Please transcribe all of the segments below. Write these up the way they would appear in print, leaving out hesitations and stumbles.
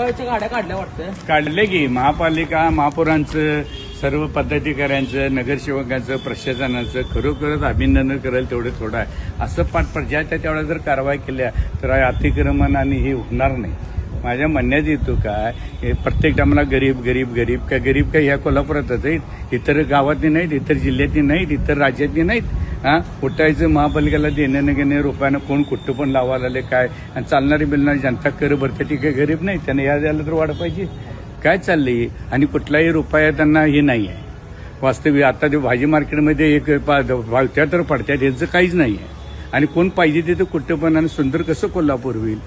नगरसेवकाच्या गाड्या काढल्या वाटतं. काढले की महापालिका महापौरांचं सर्व पदाधिकाऱ्यांचं नगरसेवकांचं प्रशासनाचं खरोखरच अभिनंदन करेल तेवढं थोडं आहे. असं पाठपर्जाच्या तेवढ्या जर कारवाई केल्या तर अतिक्रमण आणि हे होणार नाही. माझ्या म्हणण्यात येतो काय हे प्रत्येक टायमाला गरीब गरीब गरीब का ह्या कोल्हापुरातच आहेत, इतर गावातली नाहीत, इतर जिल्ह्यातली नाहीत, इतर राज्यातली नाहीत. उठायचं महापालिकेला देणं न घेणे रुपयानं कोण कुठं पण लावायला आले काय आणि चालणारी बिलणारी जनता कर भरते ती काही गरीब नाही, त्यांना या द्यायला तर वाढ पाहिजे. काय चाललंय आणि कुठलाही रुपया त्यांना हे नाही आहे. वास्तविक आता ते भाजी मार्केटमध्ये एक भावत्या तर पडत्यात यांचं काहीच नाही आहे. आणि कोण पाहिजे तिथं कुठं पण आणि सुंदर कसं कोल्हापूर होईल.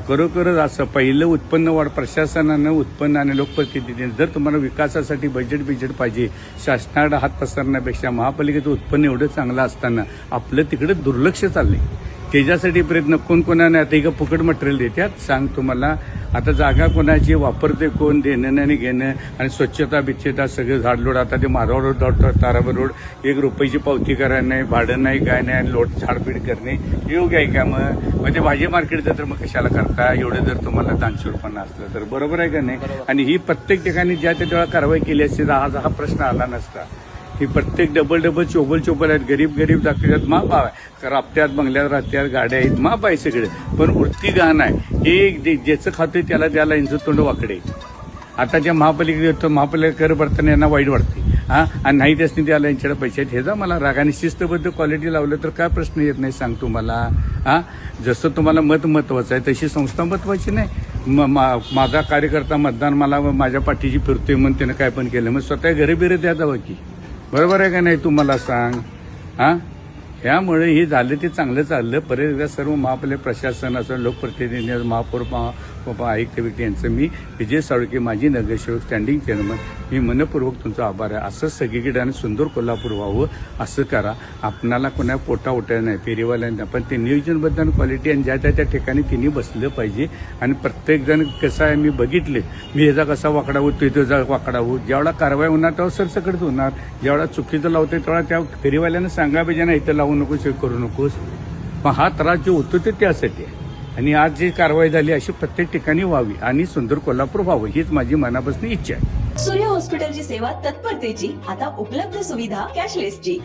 खरोखरच असं पहिलं उत्पन्न वाढ प्रशासनानं उत्पन्न आणि लोकप्रतिनिधीने जर तुम्हाला विकासासाठी बजेट पाहिजे शासनाकडे हात पसरण्यापेक्षा महापालिकेचं उत्पन्न एवढं चांगलं असताना आपलं तिकडे दुर्लक्ष चाललंय. त्याच्यासाठी प्रयत्न कोण कोणाने आता एका फुकट मटेरियल देतात सांग तुम्हाला. आता जागा कोणाची वापरते कोण देणं आणि घेणं आणि स्वच्छता बिच्छता सगळं झाडलोड. आता ते माधव रोड तारापूर रोड 1 रुपयाची पावती करायला नाही, भाडं नाही, काय नाही आणि लोट झाडपीड करणे योग्य आहे का? मग ते भाजी मार्केटचं तर मग कशाला करता एवढं जर तुम्हाला दानशूरपणा असलं तर बरोबर आहे का नाही? आणि ही प्रत्येक ठिकाणी ज्या त्या वेळा कारवाई केली असती तर आज हा प्रश्न आला नसता. ही प्रत्येक डबल चोबल आहेत. गरीब दाखवतात माप आहे, राबत्यात बंगल्यात राहत्यात गाड्या आहेत माप आहे सगळे. पण वृत्ती घाण आहे हे ज्याचं खातोय त्याला द्यायला यांचं तोंड वाकडे. आता ज्या महापालिकेत महापालिका कर भरताना यांना वाईट वाटते आणि नाही त्यासनी द्यायला यांच्याकडे पैसे आहेत. ह्याचा मला राग. आणि शिस्तबद्ध क्वालिटी लावलं तर काय प्रश्न येत नाही सांग तुम्हाला. जसं तुम्हाला मत महत्वाचं आहे तशी संस्था महत्वाची नाही. माझा कार्यकर्ता मतदान मला माझ्या पाठीशी फिरतोय म्हणून त्यानं काय पण केलं मग स्वतः घरी बिरे द्या जावं की. बरोबर आहे का नाही तुम्हाला सांग. ह्यामुळे हे झालं ते चांगलं चाललं. परत एकदा सर्व महापालिका प्रशासन असं लोकप्रतिनिधी महापौर आयुक्त व्यक्ती यांचं मी विजय साळुंखे माजी नगरसेवक स्टँडिंग चेअरमन मी मनपूर्वक तुमचा आभार आहे. असं सगळीकडे आणि सुंदर कोल्हापूर व्हावं असं करा. आपणाला कोणा पोटा उठायला नाही फेरीवाल्यांना पण ते नियोजनबद्ध आणि क्वालिटी आणि ज्या त्या ठिकाणी तिने बसलं पाहिजे. आणि प्रत्येकजण कसं आहे मी बघितले मी ह्याचा कसा वाकडा होतो त्याचा वाकडा होत. जेवढा कारवाई होणार तेव्हा सरसकट होणार. जेवढा चुकीचं लावतोय तेवढा त्या फेरीवाल्यांना सांगा पाहिजे ना इथं लावू नकोस हे करू नकोस. पण हा त्रास जो होतो ते त्यासाठी आहे. आणि आज जी कारवाई झाली अशी प्रत्येक ठिकाणी व्हावी आणि सुंदर कोल्हापूर व्हावं हीच माझी मनापासून इच्छा आहे. सूर्य हॉस्पिटलची सेवा तत्परतेची आता उपलब्ध सुविधा कॅशलेसची.